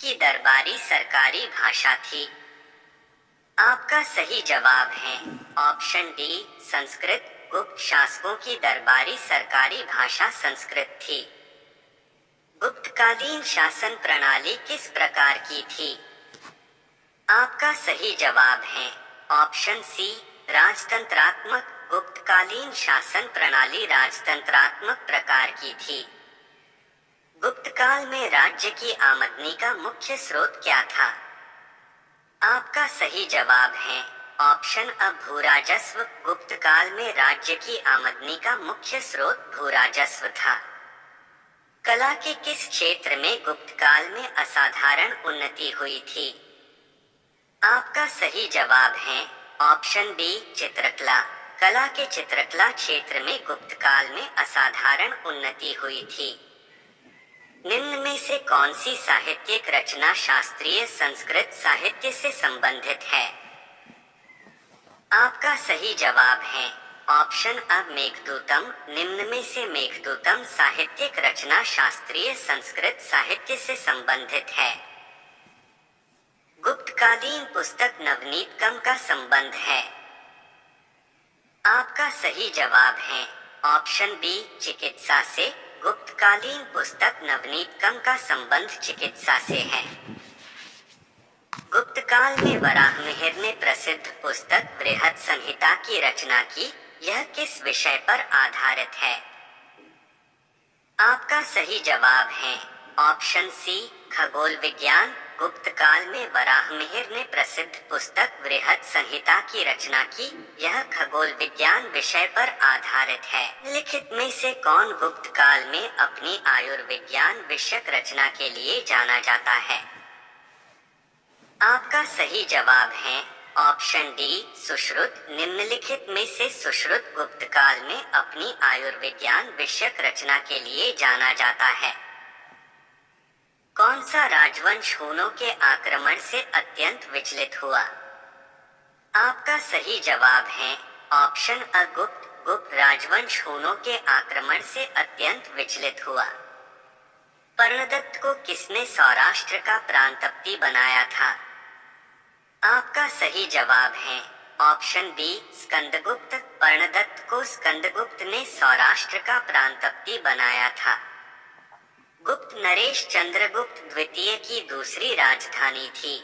की दरबारी सरकारी भाषा थी? आपका सही जवाब है ऑप्शन डी संस्कृत। गुप्त शासकों की दरबारी सरकारी भाषा संस्कृत थी। गुप्तकालीन शासन प्रणाली किस प्रकार की थी? आपका सही जवाब है ऑप्शन सी राजतंत्रात्मक। गुप्तकालीन शासन प्रणाली राजतंत्रात्मक प्रकार की थी। गुप्तकाल में राज्य की आमदनी का मुख्य स्रोत क्या था? आपका सही जवाब है ऑप्शन अ भूराजस्व। गुप्तकाल में राज्य की आमदनी का मुख्य स्रोत भूराजस्व था। कला के किस क्षेत्र में गुप्तकाल में असाधारण उन्नति हुई थी? आपका सही जवाब है ऑप्शन बी चित्रकला। कला के चित्रकला क्षेत्र में गुप्तकाल में असाधारण उन्नति हुई थी। निम्न में से कौन सी साहित्यिक रचना शास्त्रीय संस्कृत साहित्य से संबंधित है? आपका सही जवाब है ऑप्शन अ मेघदूतम। निम्न में से मेघदूतम साहित्यिक रचना शास्त्रीय संस्कृत साहित्य से संबंधित है। गुप्तकालीन पुस्तक नवनीतकम का संबंध है। आपका सही जवाब है ऑप्शन बी चिकित्सा से। गुप्तकालीन पुस्तक नवनीतकम का संबंध चिकित्सा से है। गुप्तकाल में वराहमिहिर ने प्रसिद्ध पुस्तक बृहत् संहिता की रचना की। यह किस विषय पर आधारित है? आपका सही जवाब है ऑप्शन सी खगोल विज्ञान। गुप्तकाल में वराहमिहिर ने प्रसिद्ध पुस्तक बृहत् संहिता की रचना की। यह खगोल विज्ञान विषय पर आधारित है। लिखित में से कौन गुप्तकाल में अपनी आयुर्विज्ञान विषयक रचना के लिए जाना जाता है? आपका सही जवाब है ऑप्शन डी सुश्रुत। निम्नलिखित में से सुश्रुत गुप्तकाल में अपनी आयुर्विज्ञान विषयक रचना के लिए जाना जाता है। कौन सा राजवंश हूनों के आक्रमण से अत्यंत विचलित हुआ? आपका सही जवाब है ऑप्शन अ गुप्त। गुप्त राजवंश हूनों के आक्रमण से अत्यंत विचलित हुआ। पर्णदत्त को किसने सौराष्ट्र का प्रांतपति बनाया था? आपका सही जवाब है ऑप्शन बी स्कंदगुप्त। पर्णदत्त को स्कंदगुप्त ने सौराष्ट्र का प्रांतपति बनाया था। गुप्त नरेश चंद्रगुप्त द्वितीय की दूसरी राजधानी थी।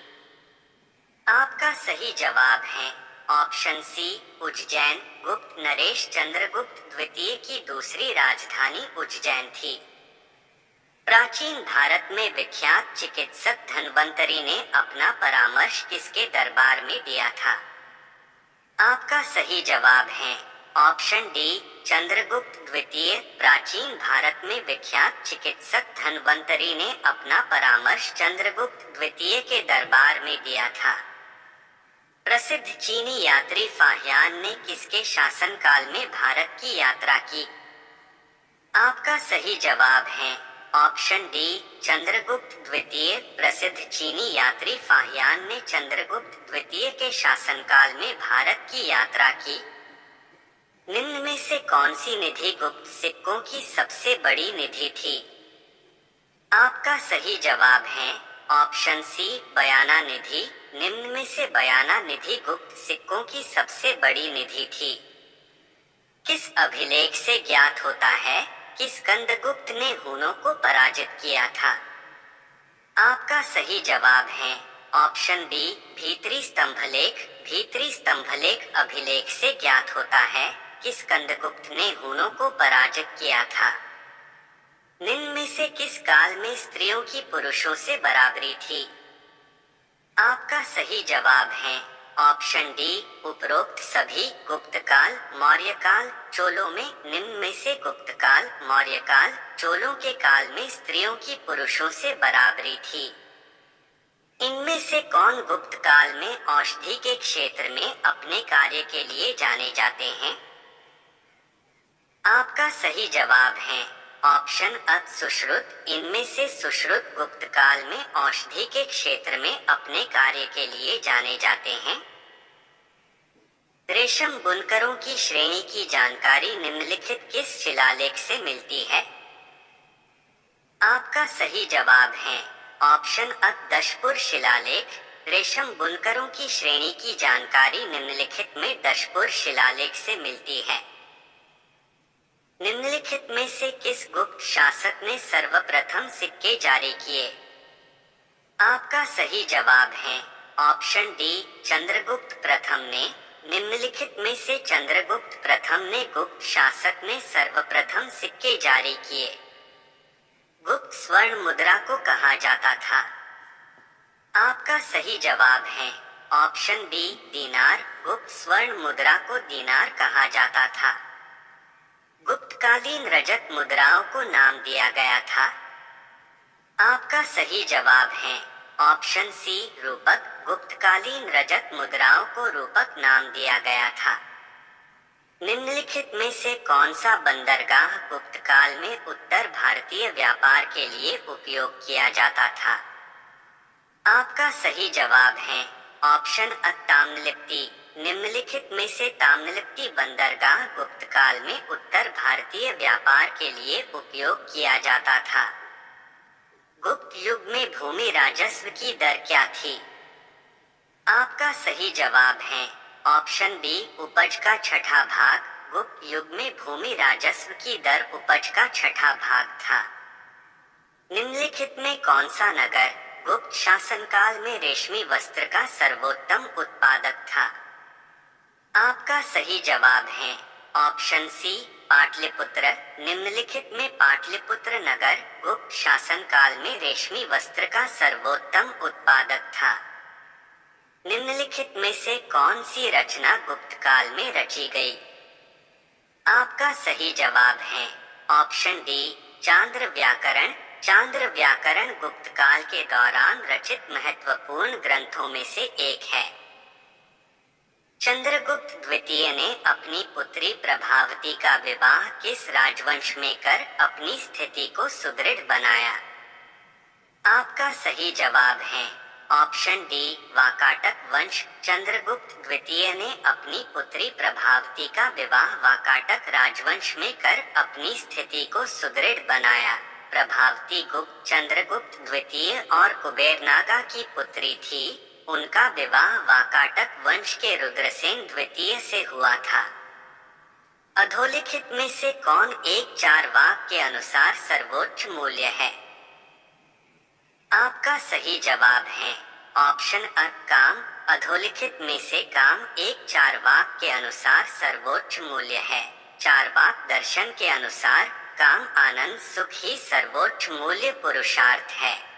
आपका सही जवाब है ऑप्शन सी उज्जैन। गुप्त नरेश चंद्रगुप्त द्वितीय की दूसरी राजधानी उज्जैन थी। प्राचीन भारत में विख्यात चिकित्सक धन्वंतरि ने अपना परामर्श किसके दरबार में दिया था? आपका सही जवाब है ऑप्शन डी चंद्रगुप्त द्वितीय। प्राचीन भारत में विख्यात चिकित्सक धन्वंतरि ने अपना परामर्श चंद्रगुप्त द्वितीय के दरबार में दिया था। प्रसिद्ध चीनी यात्री फाहियान ने किसके शासनकाल में भारत की यात्रा की? आपका सही जवाब है ऑप्शन डी चंद्रगुप्त द्वितीय। प्रसिद्ध चीनी यात्री फाहियान ने चंद्रगुप्त द्वितीय के शासनकाल में भारत की यात्रा की। निम्न में से कौन सी निधि गुप्त सिक्कों की सबसे बड़ी निधि थी? आपका सही जवाब है ऑप्शन सी बयाना निधि। निम्न में से बयाना निधि गुप्त सिक्कों की सबसे बड़ी निधि थी। किस अभिलेख से ज्ञात होता है कि स्कंदगुप्त ने हूनों को पराजित किया था? आपका सही जवाब है ऑप्शन बी भीतरी स्तंभलेख। भीतरी स्तंभलेख अभिलेख से ज्ञात होता है कि स्कंदगुप्त ने हूनों को पराजित किया था। निम्न में से किस काल में स्त्रियों की पुरुषों से बराबरी थी? आपका सही जवाब है ऑप्शन डी उपरोक्त सभी। गुप्तकाल, मौर्यकाल, चोलों में। निम्न में से गुप्तकाल, मौर्यकाल, चोलों के काल में स्त्रियों की पुरुषों से बराबरी थी। इनमें से कौन गुप्त काल में औषधि के क्षेत्र में अपने कार्य के लिए जाने जाते हैं? आपका सही जवाब है ऑप्शन अ सुश्रुत। इनमें से सुश्रुत गुप्त काल में औषधि के क्षेत्र में अपने कार्य के लिए जाने जाते हैं। रेशम बुनकरों की श्रेणी की जानकारी निम्नलिखित किस शिलालेख से मिलती है? आपका सही जवाब है ऑप्शन अ दशपुर शिलालेख। रेशम बुनकरों की श्रेणी की जानकारी निम्नलिखित में दशपुर शिलालेख से मिलती है। निम्नलिखित में से किस गुप्त शासक ने सर्वप्रथम सिक्के जारी किए? आपका सही जवाब है ऑप्शन डी चंद्रगुप्त प्रथम ने। निम्नलिखित में से चंद्रगुप्त प्रथम ने गुप्त शासक ने सर्वप्रथम सिक्के जारी किए। गुप्त स्वर्ण मुद्रा को कहा जाता था? आपका सही जवाब है ऑप्शन बी दीनार। गुप्त स्वर्ण मुद्रा को दीनार कहा जाता था। गुप्तकालीन रजत मुद्राओं को नाम दिया गया था? आपका सही जवाब है ऑप्शन सी रूपक। गुप्तकालीन रजत मुद्राओं को रूपक नाम दिया गया था। निम्नलिखित में से कौन सा बंदरगाह गुप्तकाल में उत्तर भारतीय व्यापार के लिए उपयोग किया जाता था? आपका सही जवाब है ऑप्शन अ ताम्रलिप्ति। निम्नलिखित में से ताम्रलिप्ति बंदरगाह गुप्तकाल में उत्तर भारतीय व्यापार के लिए उपयोग किया जाता था। गुप्त युग में भूमि राजस्व की दर क्या थी? आपका सही जवाब है ऑप्शन बी उपज का छठा भाग। गुप्त युग में भूमि राजस्व की दर उपज का छठा भाग था। निम्नलिखित में कौन सा नगर गुप्त शासनकाल में रेशमी वस्त्र का सर्वोत्तम उत्पादक था? आपका सही जवाब है ऑप्शन सी पाटलिपुत्र। निम्नलिखित में पाटलिपुत्र नगर गुप्त शासनकाल में रेशमी वस्त्र का सर्वोत्तम उत्पादक था। निम्नलिखित में से कौन सी रचना गुप्त काल में रची गई? आपका सही जवाब है ऑप्शन डी चांद्र व्याकरण। चांद्र व्याकरण गुप्त काल के दौरान रचित महत्वपूर्ण ग्रंथों में से एक है। चंद्रगुप्त द्वितीय ने अपनी पुत्री प्रभावती का विवाह किस राजवंश में कर अपनी स्थिति को सुदृढ़ बनाया? आपका सही जवाब है ऑप्शन डी वाकाटक वंश। चंद्रगुप्त द्वितीय ने अपनी पुत्री प्रभावती का विवाह वाकाटक राजवंश में कर अपनी स्थिति को सुदृढ़ बनाया। प्रभावती गुप्त चंद्रगुप्त द्वितीय और कुबेरनागा की पुत्री थी। उनका विवाह वाकाटक वंश के रुद्रसेन द्वितीय से हुआ था। अधोलिखित में से कौन एक चारवाक के अनुसार सर्वोच्च मूल्य है? आपका सही जवाब है ऑप्शन अ काम। अधोलिखित में से काम एक चारवाक के अनुसार सर्वोच्च मूल्य है। चारवाक दर्शन के अनुसार काम आनंद सुख ही सर्वोच्च मूल्य पुरुषार्थ है।